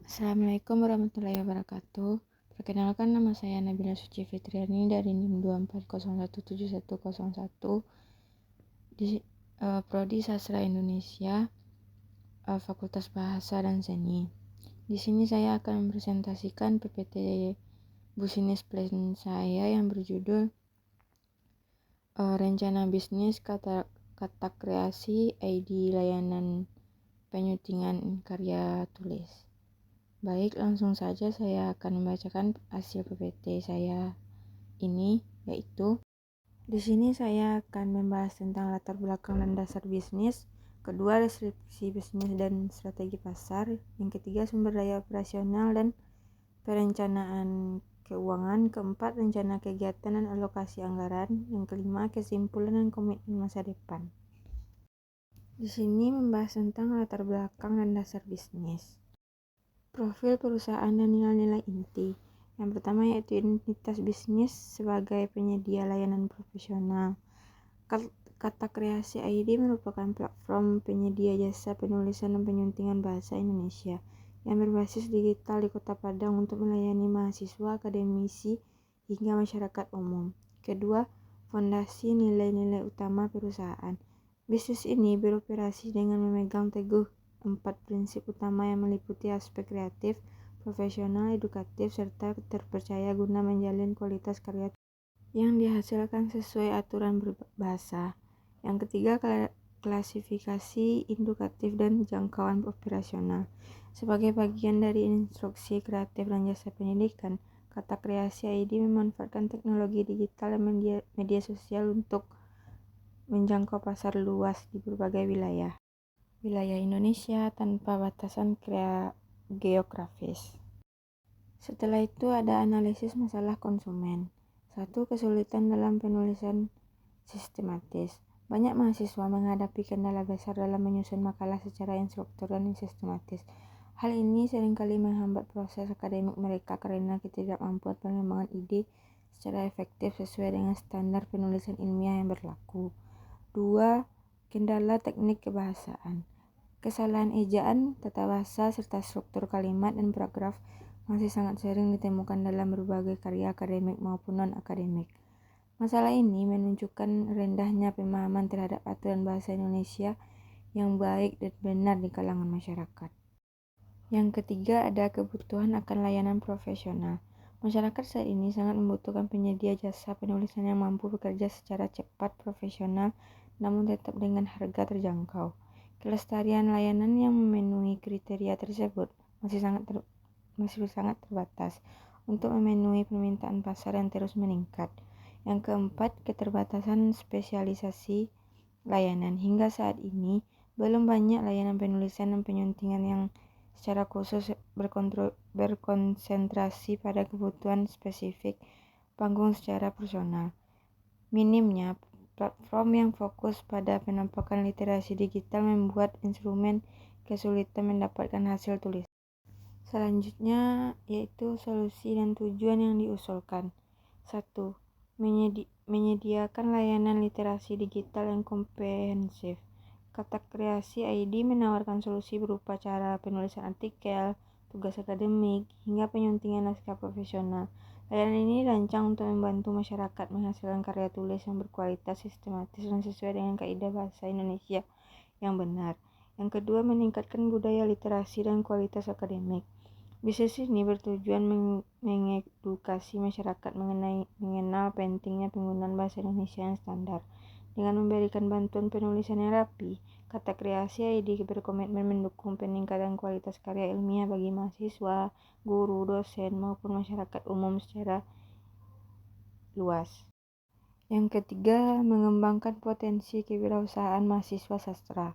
Assalamualaikum warahmatullahi wabarakatuh. Perkenalkan, nama saya Nabila Suci Fitriani dari NIM 24017101 di Prodi Sastra Indonesia, Fakultas Bahasa dan Seni. Di sini saya akan mempresentasikan PPT Business Plan saya yang berjudul Rencana Bisnis Kata Kreasi ID Layanan Penyuntingan Karya Tulis. Baik, langsung saja saya akan membacakan hasil PPT saya ini, yaitu di sini saya akan membahas tentang latar belakang dan dasar bisnis, kedua deskripsi bisnis dan strategi pasar, yang ketiga sumber daya operasional dan perencanaan keuangan, keempat rencana kegiatan dan alokasi anggaran, yang kelima kesimpulan dan komitmen masa depan. Di sini membahas tentang latar belakang dan dasar bisnis. Profil perusahaan dan nilai-nilai inti. Yang pertama yaitu identitas bisnis sebagai penyedia layanan profesional. Kata Kreasi ID merupakan platform penyedia jasa penulisan dan penyuntingan bahasa Indonesia yang berbasis digital di Kota Padang untuk melayani mahasiswa, akademisi, hingga masyarakat umum. Kedua, fondasi nilai-nilai utama perusahaan. Bisnis ini beroperasi dengan memegang teguh 4 prinsip utama yang meliputi aspek kreatif, profesional, edukatif, serta terpercaya guna menjalin kualitas karya yang dihasilkan sesuai aturan berbahasa. Yang ketiga, klasifikasi indukatif dan jangkauan operasional. Sebagai bagian dari instruksi kreatif dan jasa pendidikan, Kata Kreasi ID memanfaatkan teknologi digital dan media sosial untuk menjangkau pasar luas di berbagai wilayah Indonesia tanpa batasan geografis. Setelah itu ada analisis masalah konsumen. 1. Kesulitan dalam penulisan sistematis. Banyak mahasiswa menghadapi kendala besar dalam menyusun makalah secara instruktur dan sistematis. Hal ini seringkali menghambat proses akademik mereka karena ketidakmampuan pengembangan ide secara efektif sesuai dengan standar penulisan ilmiah yang berlaku. 2. Kendala teknik kebahasaan. Kesalahan ejaan, tata bahasa, serta struktur kalimat dan paragraf masih sangat sering ditemukan dalam berbagai karya akademik maupun non-akademik. Masalah ini menunjukkan rendahnya pemahaman terhadap aturan bahasa Indonesia yang baik dan benar di kalangan masyarakat. Yang ketiga, ada kebutuhan akan layanan profesional. Masyarakat saat ini sangat membutuhkan penyedia jasa penulisan yang mampu bekerja secara cepat, profesional, namun tetap dengan harga terjangkau. Kelestarian layanan yang memenuhi kriteria tersebut masih sangat terbatas untuk memenuhi permintaan pasar yang terus meningkat. Yang keempat, keterbatasan spesialisasi layanan. Hingga saat ini, belum banyak layanan penulisan dan penyuntingan yang secara khusus berkonsentrasi pada kebutuhan spesifik panggung secara personal. Minimnya platform yang fokus pada penampakan literasi digital membuat instrumen kesulitan mendapatkan hasil tulis. Selanjutnya yaitu solusi dan tujuan yang diusulkan. 1. Menyediakan layanan literasi digital yang komprehensif. Kata Kreasi ID menawarkan solusi berupa cara penulisan artikel, tugas akademik, hingga penyuntingan naskah profesional. Layanan ini dirancang untuk membantu masyarakat menghasilkan karya tulis yang berkualitas, sistematis, dan sesuai dengan kaidah bahasa Indonesia yang benar. Yang kedua, meningkatkan budaya literasi dan kualitas akademik. Bisnis ini bertujuan mengedukasi masyarakat mengenal pentingnya penggunaan bahasa Indonesia yang standar. Dengan memberikan bantuan penulisan yang rapi, Kata Kreasi ID berkomitmen mendukung peningkatan kualitas karya ilmiah bagi mahasiswa, guru, dosen, maupun masyarakat umum secara luas. Yang ketiga, mengembangkan potensi kewirausahaan mahasiswa sastra.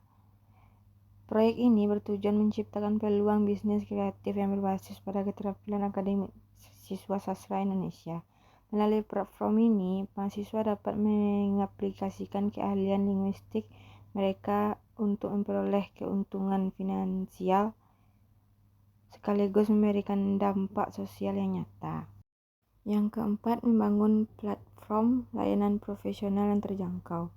Proyek ini bertujuan menciptakan peluang bisnis kreatif yang berbasis pada keterampilan akademik siswa sastra Indonesia. Melalui platform ini, mahasiswa dapat mengaplikasikan keahlian linguistik mereka untuk memperoleh keuntungan finansial sekaligus memberikan dampak sosial yang nyata. Yang keempat, membangun platform layanan profesional yang terjangkau.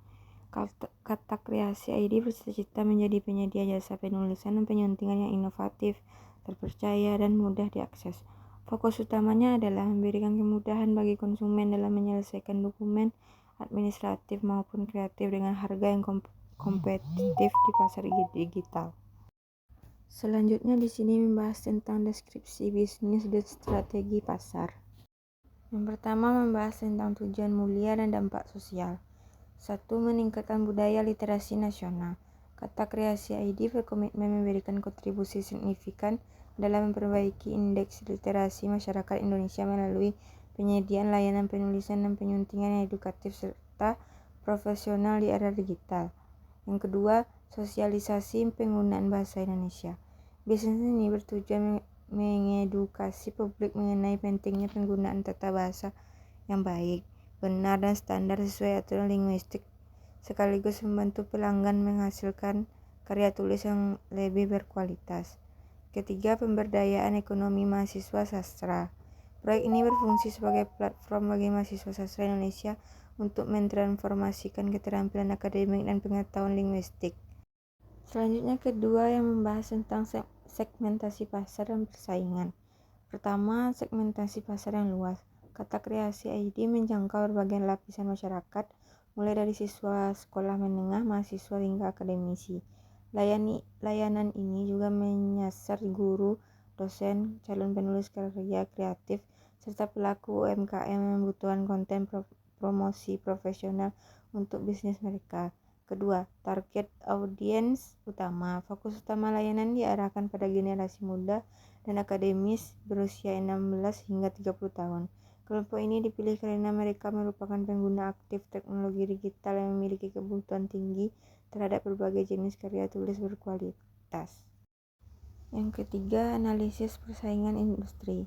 Kata Kreasi ID bercita-cita menjadi penyedia jasa penulisan dan penyuntingan yang inovatif, terpercaya, dan mudah diakses. Fokus utamanya adalah memberikan kemudahan bagi konsumen dalam menyelesaikan dokumen administratif maupun kreatif dengan harga yang kompetitif di pasar digital. Selanjutnya di sini membahas tentang deskripsi bisnis dan strategi pasar. Yang pertama membahas tentang tujuan mulia dan dampak sosial. 1. Meningkatkan budaya literasi nasional. Kata Kreasi ID berkomitmen memberikan kontribusi signifikan dalam memperbaiki indeks literasi masyarakat Indonesia melalui penyediaan layanan penulisan dan penyuntingan yang edukatif serta profesional di era digital. Yang kedua, sosialisasi penggunaan bahasa Indonesia. Bisnis ini bertujuan mengedukasi publik mengenai pentingnya penggunaan tata bahasa yang baik, benar, dan standar sesuai aturan linguistik, sekaligus membantu pelanggan menghasilkan karya tulis yang lebih berkualitas. Ketiga, pemberdayaan ekonomi mahasiswa sastra. Proyek ini berfungsi sebagai platform bagi mahasiswa sastra Indonesia untuk mentransformasikan keterampilan akademik dan pengetahuan linguistik. Selanjutnya kedua yang membahas tentang segmentasi pasar dan persaingan. Pertama, segmentasi pasar yang luas. Kata Kreasi ID menjangkau berbagai lapisan masyarakat, mulai dari siswa sekolah menengah, mahasiswa hingga akademisi. Layanan ini juga menyasar guru, dosen, calon penulis karya kreatif, serta pelaku UMKM yang membutuhkan konten promosi profesional untuk bisnis mereka. Kedua, target audiens utama. Fokus utama layanan diarahkan pada generasi muda dan akademis berusia 16 hingga 30 tahun. Kelompok ini dipilih karena mereka merupakan pengguna aktif teknologi digital yang memiliki kebutuhan tinggi terhadap berbagai jenis karya tulis berkualitas. Yang ketiga, analisis persaingan industri.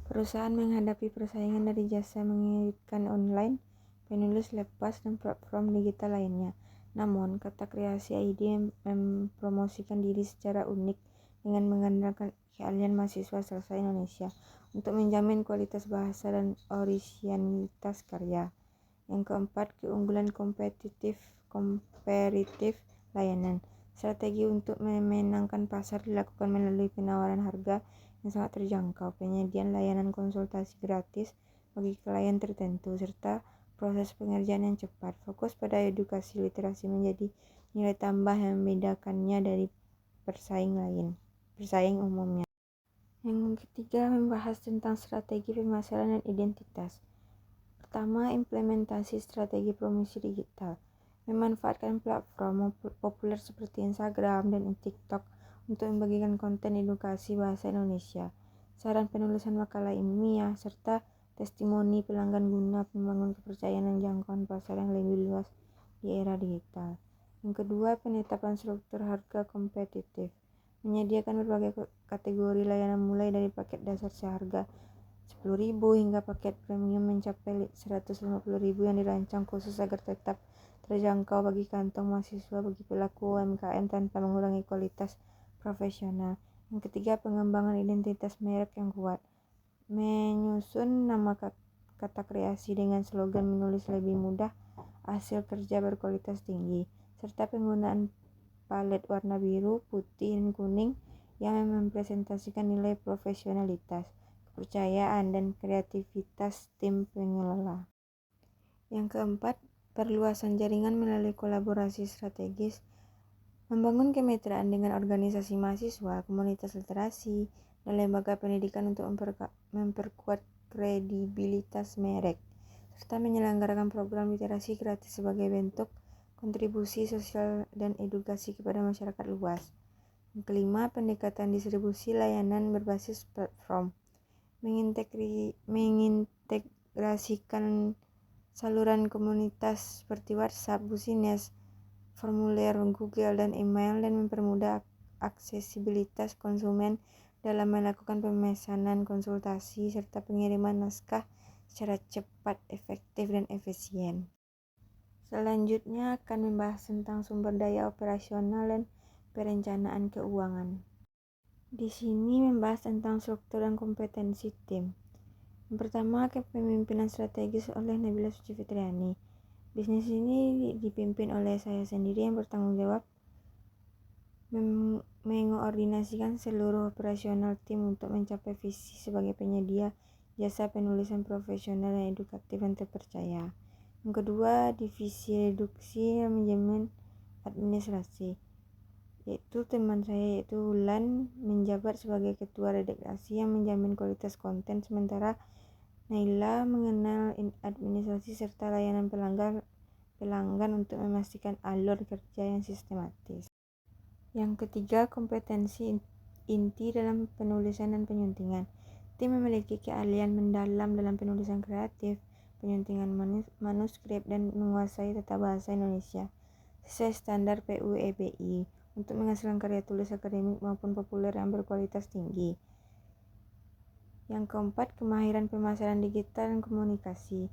Perusahaan menghadapi persaingan dari jasa mengeditkan online, penulis lepas, dan platform digital lainnya. Namun, Kata Kreasi ID mempromosikan diri secara unik dengan mengandalkan keahlian mahasiswa sastra Indonesia untuk menjamin kualitas bahasa dan orisinalitas karya. Yang keempat, keunggulan komparatif layanan. Strategi untuk memenangkan pasar dilakukan melalui penawaran harga yang sangat terjangkau, penyediaan layanan konsultasi gratis bagi klien tertentu, serta proses pengerjaan yang cepat. Fokus pada edukasi literasi menjadi nilai tambah yang membedakannya dari persaing umumnya. Yang ketiga membahas tentang strategi pemasaran dan identitas. Pertama, implementasi strategi promosi digital. Memanfaatkan platform populer seperti Instagram dan TikTok untuk membagikan konten edukasi bahasa Indonesia, saran penulisan makalah ilmiah, serta testimoni pelanggan guna membangun kepercayaan dan jangkauan pasar yang lebih luas di era digital. Yang kedua, penetapan struktur harga kompetitif. Menyediakan berbagai kategori layanan mulai dari paket dasar seharga 10.000 hingga paket premium mencapai 150.000 yang dirancang khusus agar tetap terjangkau bagi kantong mahasiswa bagi pelaku UMKM tanpa mengurangi kualitas profesional. Yang ketiga, pengembangan identitas merek yang kuat. Menyusun nama Kata Kreasi dengan slogan menulis lebih mudah, hasil kerja berkualitas tinggi, serta penggunaan palet warna biru, putih, dan kuning yang mempresentasikan nilai profesionalitas, kepercayaan, dan kreativitas tim pengelola. Yang keempat, perluasan jaringan melalui kolaborasi strategis. Membangun kemitraan dengan organisasi mahasiswa, komunitas literasi, dan lembaga pendidikan untuk memperkuat kredibilitas merek, serta menyelenggarakan program literasi gratis sebagai bentuk kontribusi sosial dan edukasi kepada masyarakat luas. Yang kelima, pendekatan distribusi layanan berbasis platform. Mengintegrasikan saluran komunitas seperti WhatsApp, Business, formulir Google, dan email, dan mempermudah aksesibilitas konsumen dalam melakukan pemesanan, konsultasi, serta pengiriman naskah secara cepat, efektif, dan efisien. Selanjutnya akan membahas tentang sumber daya operasional dan perencanaan keuangan. Di sini membahas tentang struktur dan kompetensi tim. Yang pertama, kepemimpinan strategis oleh Nabila Suci Fitriani. Bisnis ini dipimpin oleh saya sendiri yang bertanggung jawab mengoordinasikan seluruh operasional tim untuk mencapai visi sebagai penyedia jasa penulisan profesional dan edukatif yang terpercaya. Yang kedua, divisi reduksi dan manajemen administrasi, yaitu teman saya yaitu Wulan menjabat sebagai ketua redaksi yang menjamin kualitas konten, sementara Naila mengenal administrasi serta layanan pelanggan untuk memastikan alur kerja yang sistematis. Yang ketiga, kompetensi inti dalam penulisan dan penyuntingan. Tim memiliki keahlian mendalam dalam penulisan kreatif, penyuntingan manuskrip, dan menguasai tata bahasa Indonesia sesuai standar PUEBI untuk menghasilkan karya tulis akademik maupun populer yang berkualitas tinggi. Yang keempat, kemahiran pemasaran digital dan komunikasi.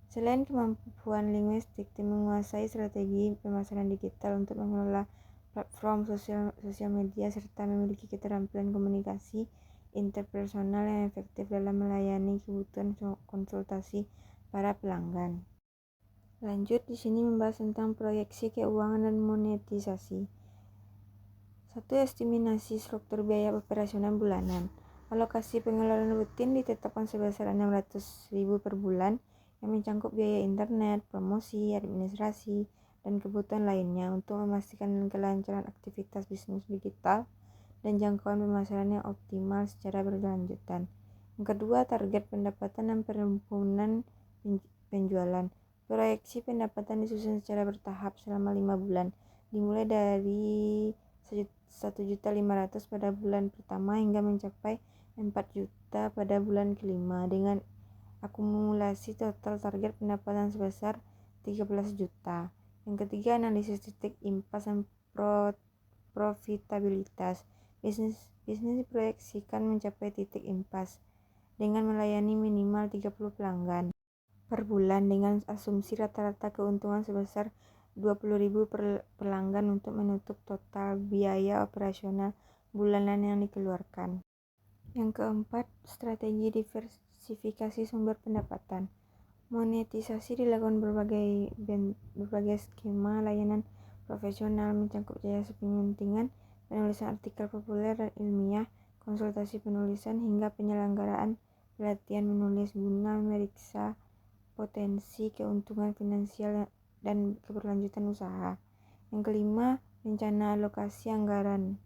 Selain kemampuan linguistik, tim menguasai strategi pemasaran digital untuk mengelola platform sosial media serta memiliki keterampilan komunikasi interpersonal yang efektif dalam melayani kebutuhan konsultasi para pelanggan. Lanjut, di sini membahas tentang proyeksi keuangan dan monetisasi. 1. Estimasi struktur biaya operasional bulanan. Alokasi pengeluaran rutin ditetapkan sebesar 600.000 per bulan yang mencakup biaya internet, promosi, administrasi, dan kebutuhan lainnya untuk memastikan kelancaran aktivitas bisnis digital dan jangkauan pemasaran yang optimal secara berkelanjutan. Yang kedua, target pendapatan dan perhimpunan penjualan. Proyeksi pendapatan disusun secara bertahap selama 5 bulan, dimulai dari 1.500.000 pada bulan pertama hingga mencapai 4 juta pada bulan kelima, dengan akumulasi total target pendapatan sebesar 13 juta. Yang ketiga, analisis titik impas dan profitabilitas. Bisnis diproyeksikan mencapai titik impas dengan melayani minimal 30 pelanggan per bulan dengan asumsi rata-rata keuntungan sebesar 20.000 per pelanggan untuk menutup total biaya operasional bulanan yang dikeluarkan. Yang keempat, strategi diversifikasi sumber pendapatan. Monetisasi dilakukan berbagai skema layanan profesional mencakup jasa penyuntingan, penulisan artikel populer dan ilmiah, konsultasi penulisan, hingga penyelenggaraan pelatihan menulis guna memeriksa potensi keuntungan finansial dan keberlanjutan usaha. Yang kelima, rencana alokasi anggaran.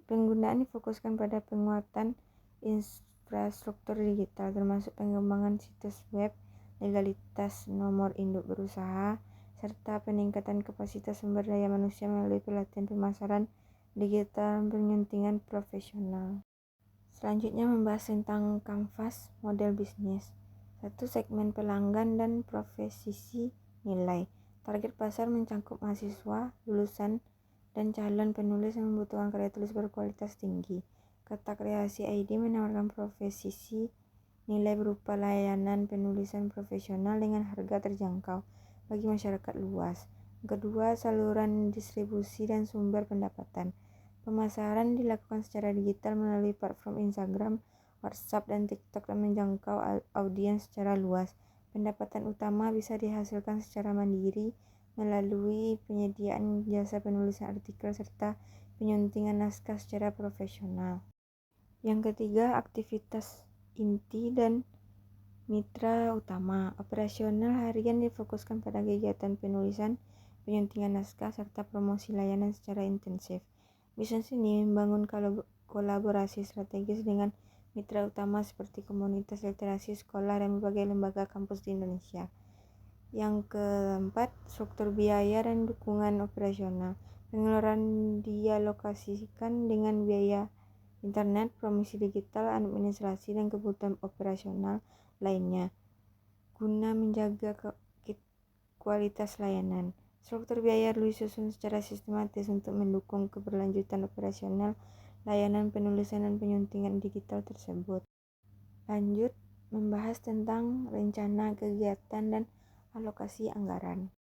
Penggunaan difokuskan pada penguatan infrastruktur digital termasuk pengembangan situs web, legalitas nomor induk berusaha, serta peningkatan kapasitas sumber daya manusia melalui pelatihan pemasaran digital dan penyuntingan profesional. Selanjutnya membahas tentang kanvas model bisnis. 1. Segmen pelanggan dan profesi nilai. Target pasar mencakup mahasiswa, lulusan, dan calon penulis yang membutuhkan karya tulis berkualitas tinggi. Kata Kreasi ID menawarkan profesi nilai berupa layanan penulisan profesional dengan harga terjangkau bagi masyarakat luas. Kedua, saluran distribusi dan sumber pendapatan. Pemasaran dilakukan secara digital melalui platform Instagram, WhatsApp, dan TikTok dan menjangkau audiens secara luas. Pendapatan utama bisa dihasilkan secara mandiri melalui penyediaan jasa penulisan artikel serta penyuntingan naskah secara profesional. Yang ketiga, aktivitas inti dan mitra utama. Operasional harian difokuskan pada kegiatan penulisan, penyuntingan naskah, serta promosi layanan secara intensif. Bisnis ini membangun kolaborasi strategis dengan mitra utama seperti komunitas literasi, sekolah, dan berbagai lembaga kampus di Indonesia. Yang keempat, struktur biaya dan dukungan operasional. Pengeluaran dialokasikan dengan biaya internet, promosi digital, administrasi, dan kebutuhan operasional lainnya guna menjaga kualitas layanan. Struktur biaya perlu disusun secara sistematis untuk mendukung keberlanjutan operasional layanan penulisan dan penyuntingan digital tersebut. Lanjut, membahas tentang rencana kegiatan dan alokasi anggaran.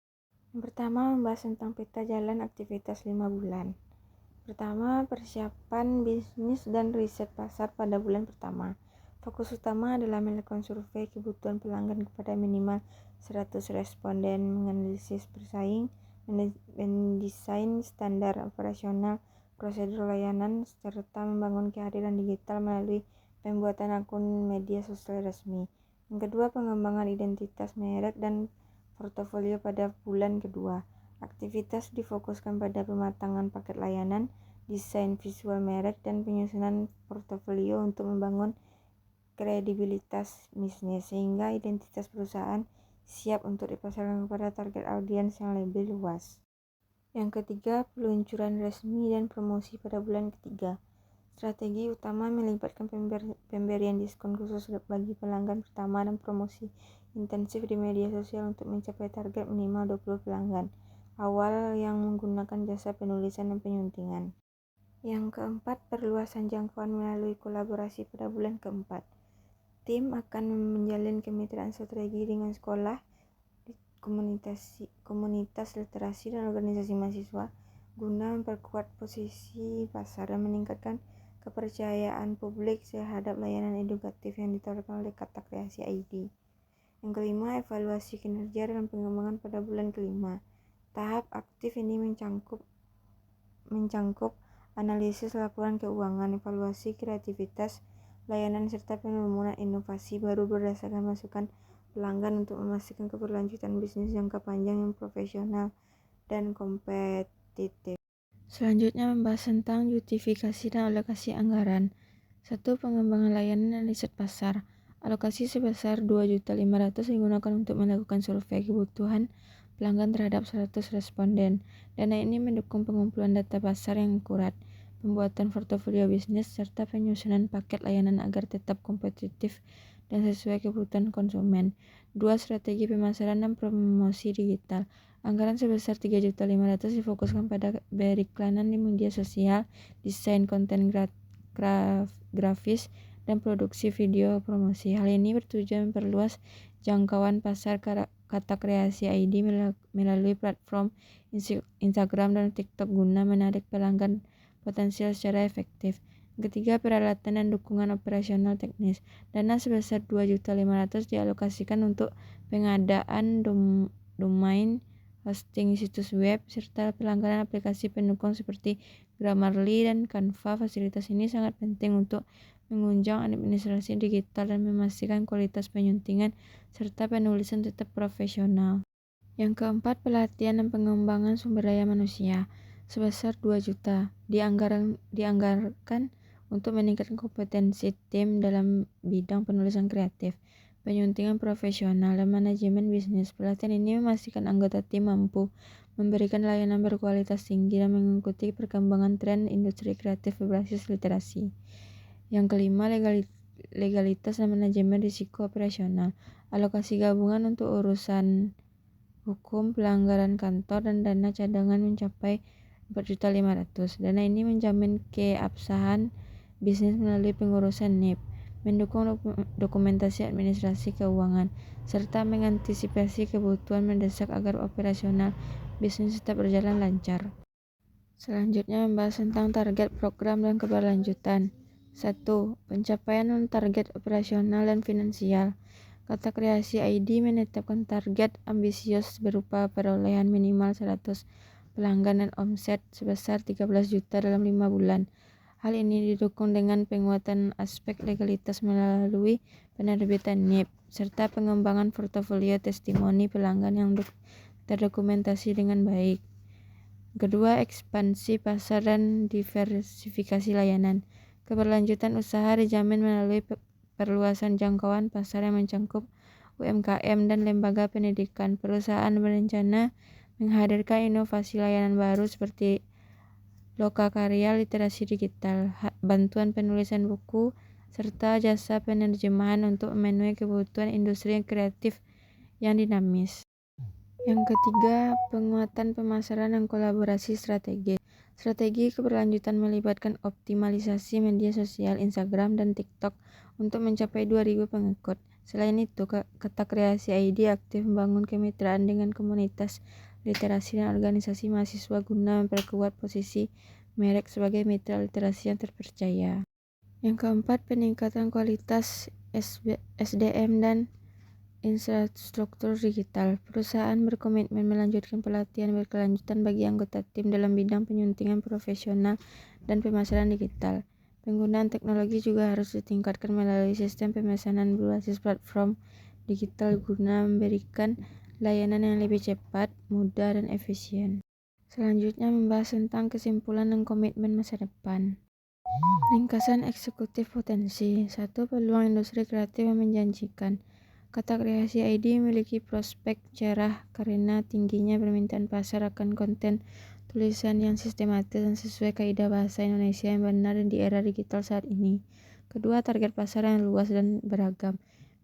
Yang pertama, membahas tentang peta jalan aktivitas 5 bulan. Pertama, persiapan bisnis dan riset pasar pada bulan pertama. Fokus utama adalah melakukan survei kebutuhan pelanggan kepada minimal 100 responden, menganalisis bersaing, mendesain standar operasional, prosedur layanan, serta membangun kehadiran digital melalui pembuatan akun media sosial resmi. Yang kedua, pengembangan identitas merek dan portofolio pada bulan kedua. Aktivitas difokuskan pada pematangan paket layanan, desain visual merek, dan penyusunan portofolio untuk membangun kredibilitas bisnis sehingga identitas perusahaan siap untuk dipasarkan kepada target audiens yang lebih luas. Yang ketiga, peluncuran resmi dan promosi pada bulan ketiga. Strategi utama melibatkan pemberian diskon khusus bagi pelanggan pertama dan promosi intensif di media sosial untuk mencapai target minimal 20 pelanggan awal yang menggunakan jasa penulisan dan penyuntingan. Yang keempat, perluasan jangkauan melalui kolaborasi pada bulan keempat. Tim akan menjalin kemitraan strategi dengan sekolah, komunitas literasi dan organisasi mahasiswa guna memperkuat posisi pasar dan meningkatkan kepercayaan publik terhadap layanan edukatif yang ditawarkan oleh Kata Kreasi ID. Yang kelima, evaluasi kinerja dan pengembangan pada bulan kelima. Tahap aktif ini mencangkup analisis laporan keuangan, evaluasi kreativitas layanan, serta penelitian inovasi baru berdasarkan masukan pelanggan untuk memastikan keberlanjutan bisnis jangka panjang yang profesional dan kompetitif. Selanjutnya membahas tentang justifikasi dan alokasi anggaran. 1. Pengembangan layanan dan riset pasar. Alokasi sebesar 2.500.000 digunakan untuk melakukan survei kebutuhan pelanggan terhadap 100 responden. Dana ini mendukung pengumpulan data pasar yang akurat, pembuatan portofolio bisnis, serta penyusunan paket layanan agar tetap kompetitif dan sesuai kebutuhan konsumen. 2. Strategi pemasaran dan promosi digital. Anggaran sebesar 3.500.000 difokuskan pada beriklanan di media sosial, desain konten grafis, dan produksi video promosi. Hal ini bertujuan memperluas jangkauan pasar Kata Kreasi ID melalui platform Instagram dan TikTok guna menarik pelanggan potensial secara efektif. Ketiga, peralatan dan dukungan operasional teknis. Dana sebesar 2.500.000 dialokasikan untuk pengadaan domain, hosting situs web, serta pelanggaran aplikasi pendukung seperti Grammarly dan Canva. Fasilitas ini sangat penting untuk menunjang administrasi digital dan memastikan kualitas penyuntingan serta penulisan tetap profesional. Yang keempat, pelatihan dan pengembangan sumber daya manusia sebesar 2 juta dianggarkan untuk meningkatkan kompetensi tim dalam bidang penulisan kreatif, penyuntingan profesional, dan manajemen bisnis. Pelatihan ini memastikan anggota tim mampu memberikan layanan berkualitas tinggi dan mengikuti perkembangan tren industri kreatif berbasis literasi. Yang kelima, legalitas dan manajemen risiko operasional. Alokasi gabungan untuk urusan hukum, pelanggaran kantor, dan dana cadangan mencapai 4.500.000. Dana ini menjamin keabsahan bisnis melalui pengurusan NIP, mendukung dokumentasi administrasi keuangan, serta mengantisipasi kebutuhan mendesak agar operasional bisnis tetap berjalan lancar. Selanjutnya membahas tentang target program dan keberlanjutan. 1. Pencapaian target operasional dan finansial. Kata Kreasi ID menetapkan target ambisius berupa perolehan minimal 100 pelanggan dan omset sebesar 13 juta dalam 5 bulan. Hal ini didukung dengan penguatan aspek legalitas melalui penerbitan NIP, serta pengembangan portofolio testimoni pelanggan yang terdokumentasi dengan baik. Kedua, ekspansi pasar dan diversifikasi layanan. Keberlanjutan usaha dijamin melalui perluasan jangkauan pasar yang mencangkup UMKM dan lembaga pendidikan. Perusahaan berencana menghadirkan inovasi layanan baru seperti lokakarya literasi digital, bantuan penulisan buku, serta jasa penerjemahan untuk memenuhi kebutuhan industri yang kreatif yang dinamis. Yang ketiga, penguatan pemasaran dan kolaborasi strategis. Strategi keberlanjutan melibatkan optimalisasi media sosial Instagram dan TikTok untuk mencapai 2.000 pengikut. Selain itu, Kata Kreasi ID aktif membangun kemitraan dengan komunitas literasi dan organisasi mahasiswa guna memperkuat posisi merek sebagai mitra literasi yang terpercaya. Yang keempat, peningkatan kualitas SDM dan infrastruktur digital. Perusahaan berkomitmen melanjutkan pelatihan berkelanjutan bagi anggota tim dalam bidang penyuntingan profesional dan pemasaran digital. Penggunaan teknologi juga harus ditingkatkan melalui sistem pemesanan berbasis platform digital guna memberikan layanan yang lebih cepat, mudah, dan efisien. Selanjutnya membahas tentang kesimpulan dan komitmen masa depan. Ringkasan eksekutif potensi. 1. Peluang industri kreatif yang menjanjikan. Kata kreasi ID memiliki prospek cerah karena tingginya permintaan pasar akan konten tulisan yang sistematis dan sesuai kaidah bahasa Indonesia yang benar di era digital saat ini. Kedua, target pasar yang luas dan beragam.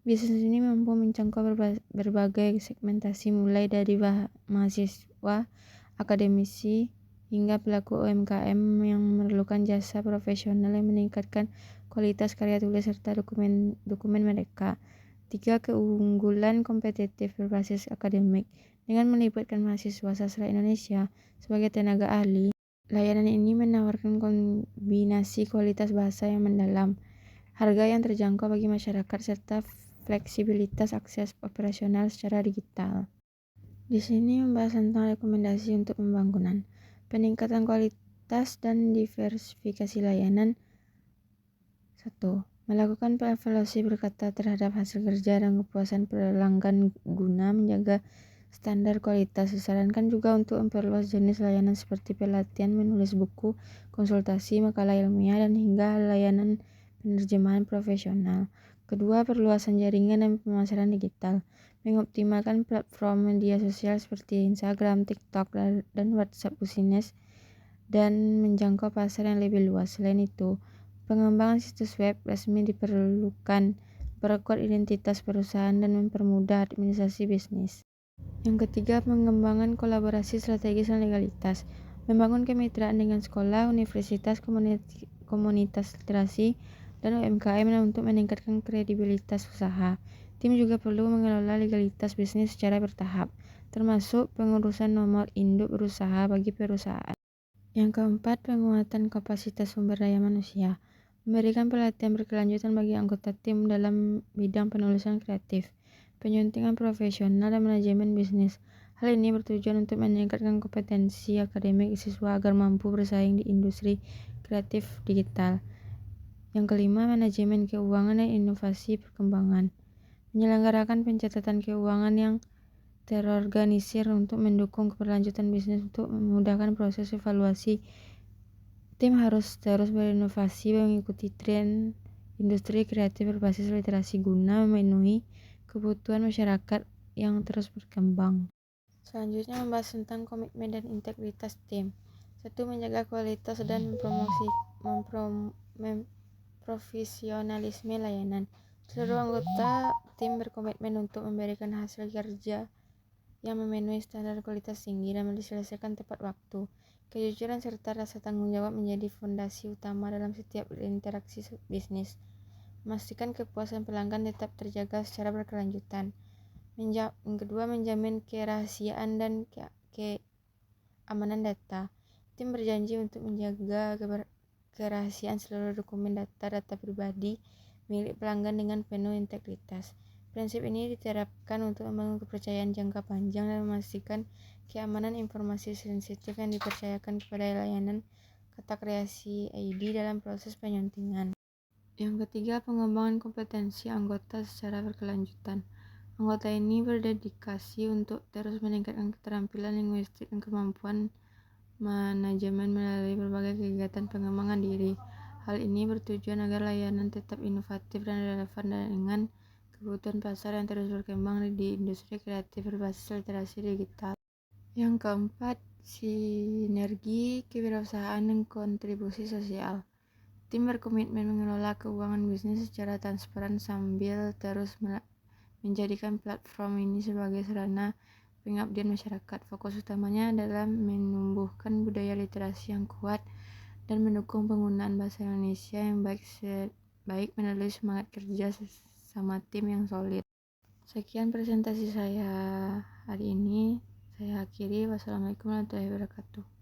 Bisnis ini mampu menjangkau berbagai segmentasi mulai dari mahasiswa, akademisi, hingga pelaku UMKM yang memerlukan jasa profesional yang meningkatkan kualitas karya tulis serta dokumen mereka. 3. Keunggulan kompetitif berbasis akademik. Dengan melibatkan mahasiswa sastra Indonesia sebagai tenaga ahli, layanan ini menawarkan kombinasi kualitas bahasa yang mendalam, harga yang terjangkau bagi masyarakat, serta fleksibilitas akses operasional secara digital. Di sini membahas tentang rekomendasi untuk pembangunan, peningkatan kualitas dan diversifikasi layanan. 1. Melakukan evaluasi berkata terhadap hasil kerja dan kepuasan pelanggan guna menjaga standar kualitas. Disarankan juga untuk memperluas jenis layanan seperti pelatihan menulis buku, konsultasi, makalah ilmiah, dan hingga layanan penerjemahan profesional. Kedua, perluasan jaringan dan pemasaran digital. Mengoptimalkan platform media sosial seperti Instagram, TikTok, dan WhatsApp Business dan menjangkau pasar yang lebih luas. Selain itu, pengembangan situs web resmi diperlukan, memperkuat identitas perusahaan, dan mempermudah administrasi bisnis. Yang ketiga, pengembangan kolaborasi strategis dan legalitas. Membangun kemitraan dengan sekolah, universitas, komunitas literasi, dan UMKM untuk meningkatkan kredibilitas usaha. Tim juga perlu mengelola legalitas bisnis secara bertahap, termasuk pengurusan nomor induk berusaha bagi perusahaan. Yang keempat, penguatan kapasitas sumber daya manusia. Memberikan pelatihan berkelanjutan bagi anggota tim dalam bidang penulisan kreatif, penyuntingan profesional, dan manajemen bisnis. Hal ini bertujuan untuk meningkatkan kompetensi akademik siswa agar mampu bersaing di industri kreatif digital. Yang kelima, manajemen keuangan dan inovasi perkembangan. Menyelenggarakan pencatatan keuangan yang terorganisir untuk mendukung keberlanjutan bisnis. Untuk memudahkan proses evaluasi, tim harus terus berinovasi mengikuti tren industri kreatif berbasis literasi guna memenuhi kebutuhan masyarakat yang terus berkembang. Selanjutnya membahas tentang komitmen dan integritas tim. 1. Menjaga kualitas dan profesionalisme layanan. Seluruh anggota tim berkomitmen untuk memberikan hasil kerja yang memenuhi standar kualitas tinggi dan diselesaikan tepat waktu. Kejujuran serta rasa tanggung jawab menjadi fondasi utama dalam setiap interaksi bisnis. Memastikan kepuasan pelanggan tetap terjaga secara berkelanjutan. Yang kedua, menjamin kerahasiaan dan keamanan data. Tim berjanji untuk menjaga kerahasiaan seluruh dokumen data pribadi milik pelanggan dengan penuh integritas. Prinsip ini diterapkan untuk membangun kepercayaan jangka panjang dan memastikan keamanan informasi sensitif yang dipercayakan kepada layanan kata kreasi ID dalam proses penyuntingan. Yang ketiga, pengembangan kompetensi anggota secara berkelanjutan. Anggota ini berdedikasi untuk terus meningkatkan keterampilan linguistik dan kemampuan manajemen melalui berbagai kegiatan pengembangan diri. Hal ini bertujuan agar layanan tetap inovatif dan relevan dengan kebutuhan pasar yang terus berkembang di industri kreatif berbasis literasi digital. Yang keempat, sinergi kewirausahaan dan kontribusi sosial. Tim berkomitmen mengelola keuangan bisnis secara transparan sambil terus menjadikan platform ini sebagai sarana pengabdian masyarakat. Fokus utamanya adalah menumbuhkan budaya literasi yang kuat dan mendukung penggunaan bahasa Indonesia yang baik melalui semangat kerja sama tim yang solid. Sekian presentasi saya hari ini. Saya akhiri. Wassalamualaikum warahmatullahi wabarakatuh.